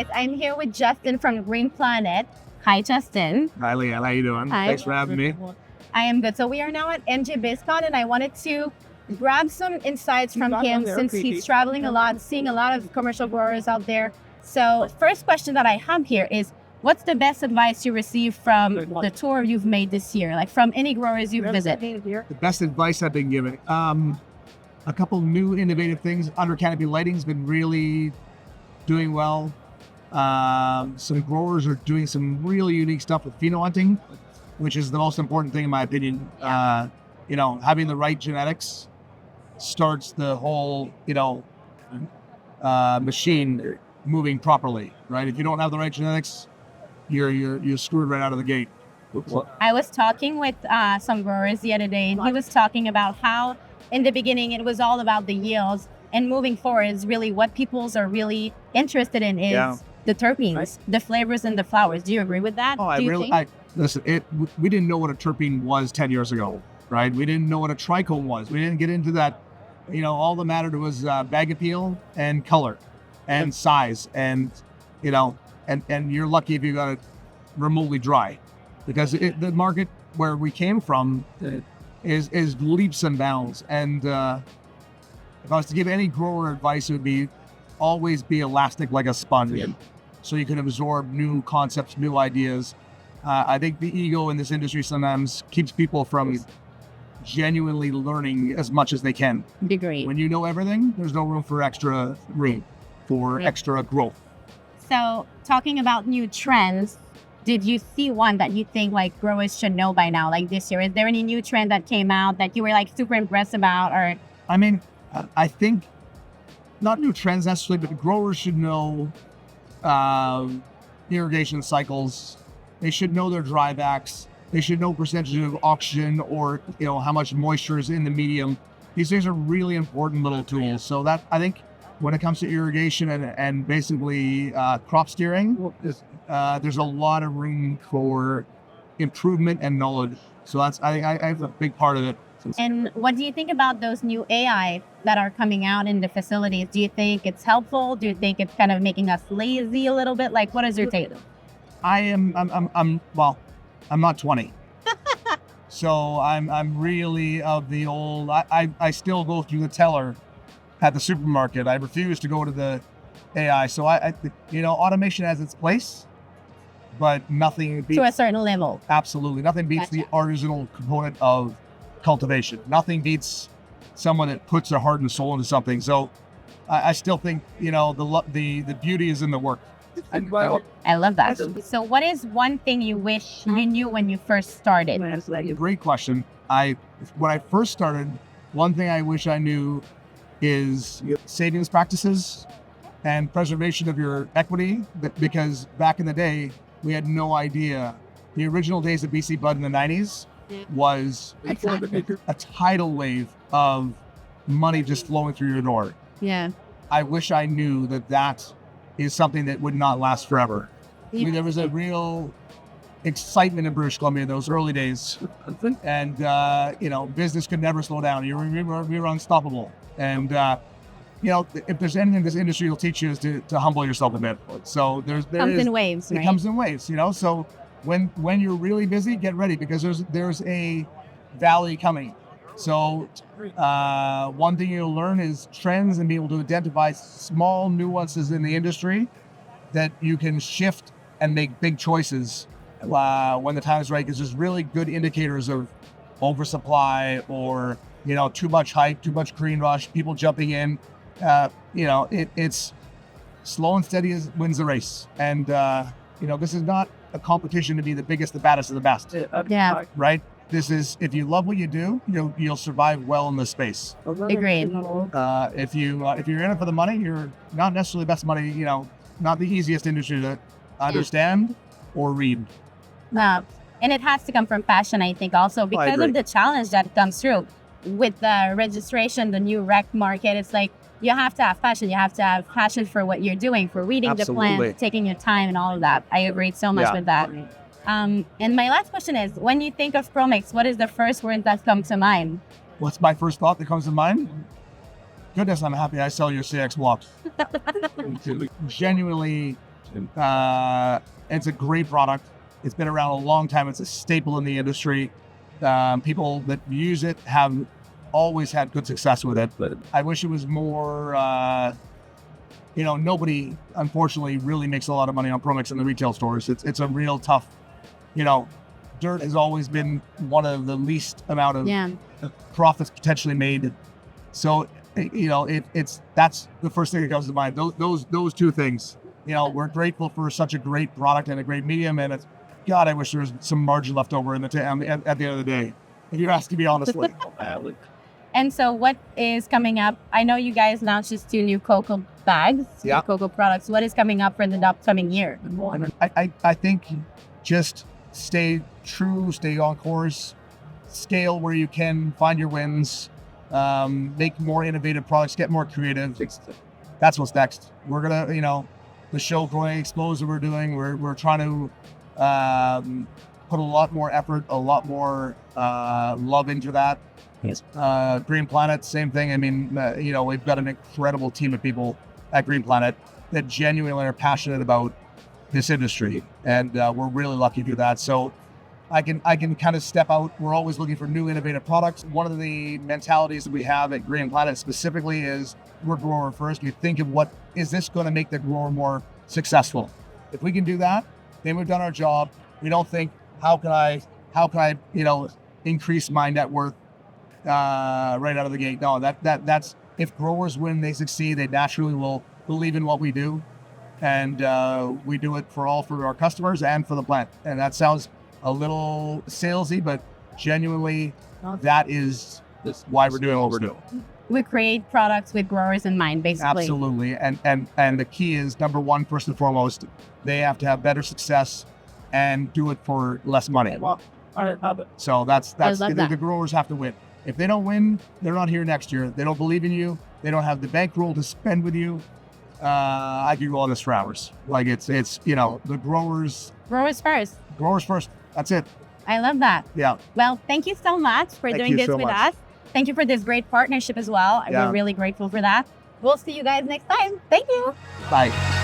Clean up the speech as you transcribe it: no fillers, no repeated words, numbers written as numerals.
guys. I'm here with Justin from Green Planet. Hi, Justin. Hi, Liane. How you doing? Hi. Thanks for having me. I am good. So we are now at MJ BizCon, and I wanted to grab some insights from him since he's traveling a lot, seeing a lot of commercial growers out there. So first question that I have here is, what's the best advice you received from the tour you've made this year, like from any growers you've visited? The best advice I've been given. A couple new innovative things. Under canopy lighting's been really doing well. Some growers are doing some really unique stuff with Phenohunting, which is the most important thing in my opinion. Having the right genetics starts the whole, machine moving properly, right? If you don't have the right genetics, you're screwed right out of the gate. I was talking with some growers the other day, and he was talking about how in the beginning it was all about the yields, and moving forward is really what peoples are really interested in is the terpenes, the flavors and the flowers. Do you agree with that? Listen, we didn't know what a terpene was 10 years ago, right? We didn't know what a trichome was. We didn't get into that. All that mattered was bag appeal and color and size, and you're lucky if you got it remotely dry, because the market where we came from is leaps and bounds. And if I was to give any grower advice, it would be always be elastic like a sponge, so you can absorb new concepts, new ideas. I think the ego in this industry sometimes keeps people from genuinely learning as much as they can. Agree. When you know everything, there's no room for extra growth. So talking about new trends, did you see one that you think like growers should know by now, like this year? Is there any new trend that came out that you were like super impressed about? Or I think not new trends necessarily, but growers should know irrigation cycles. They should know their drybacks. They should know percentage of oxygen, or how much moisture is in the medium. These things are really important little tools. So that, I think, when it comes to irrigation and basically crop steering, there's a lot of room for improvement and knowledge. So I think I have a big part of it. And what do you think about those new AI that are coming out in the facilities? Do you think it's helpful? Do you think it's kind of making us lazy a little bit? Like, what is your take? I'm not 20. So I'm really of the old, I still go through the teller at the supermarket. I refuse to go to the AI. So automation has its place, but nothing beats, to a certain level. Absolutely. Nothing beats the artisanal component of cultivation. Nothing beats someone that puts their heart and soul into something. So I still think, the beauty is in the work. I love that. So what is one thing you wish you knew when you first started? Great question. When I first started, one thing I wish I knew is savings practices and preservation of your equity, because back in the day, we had no idea. The original days of BC Bud in the 90s was a tidal wave of money just flowing through your door. Yeah. I wish I knew that is something that would not last forever. There was a real excitement in British Columbia in those early days, and business could never slow down. We were unstoppable. And if there's anything this industry will teach you is to humble yourself a bit. So it comes in waves, right? It comes in waves, So when you're really busy, get ready, because there's a valley coming. So one thing you'll learn is trends, and be able to identify small nuances in the industry that you can shift and make big choices when the time is right, because there's really good indicators of oversupply or too much hype, too much green rush, people jumping in. It's slow and steady wins the race. And this is not a competition to be the biggest, the baddest, or the best. Right? This is, if you love what you do, you'll survive well in this space. Agreed. If you're in it for the money, you're not necessarily the best money. Not the easiest industry to understand or read. And it has to come from passion, I think, also because of the challenge that comes through with the registration, the new rec market. It's like you have to have passion. You have to have passion for what you're doing, for reading the plants, taking your time, and all of that. I agree so much with that. And my last question is, when you think of ProMix, what is the first word that comes to mind? What's my first thought that comes to mind? Goodness, I'm happy I sell your CX blocks. Genuinely, It's a great product. It's been around a long time. It's a staple in the industry. People that use it have always had good success with it. But I wish it was more, nobody, unfortunately, really makes a lot of money on ProMix in the retail stores. It's a real tough, dirt has always been one of the least amount of profits potentially made. So, that's the first thing that comes to mind. Those two things. We're grateful for such a great product and a great medium, and it's, God, I wish there was some margin left over at the end of the day, if you're asking me honestly. And so what is coming up? I know you guys launched just 2 new cocoa bags, cocoa products. What is coming up for the upcoming year? I think just stay true, stay on course, scale where you can, find your wins, make more innovative products, get more creative. That's what's next. We're going to, the show Growing Explosive we're doing, we're trying to put a lot more effort, a lot more love into that. Yes. Green Planet, same thing. I mean, we've got an incredible team of people at Green Planet that genuinely are passionate about this industry, and we're really lucky to do that. So I can kind of step out. We're always looking for new innovative products. One of the mentalities that we have at Green Planet specifically is we're grower first. We think of what is this going to make the grower more successful. If we can do that, then we've done our job. We don't think how can I increase my net worth right out of the gate. No, that's if growers win, they succeed. They naturally will believe in what we do, and we do it for our customers and for the plant. And that sounds a little salesy, but genuinely, that is why we're doing what we're doing. We create products with growers in mind, basically. Absolutely, and the key is, number one, first and foremost, they have to have better success and do it for less money. So that's the growers have to win. If they don't win, they're not here next year. They don't believe in you. They don't have the bankroll to spend with you. I could go on this for hours. Like it's the growers. Growers first. Growers first. That's it. I love that. Yeah. Well, thank you so much for doing this with us. Thank you for this great partnership as well. We're really grateful for that. We'll see you guys next time. Thank you. Bye.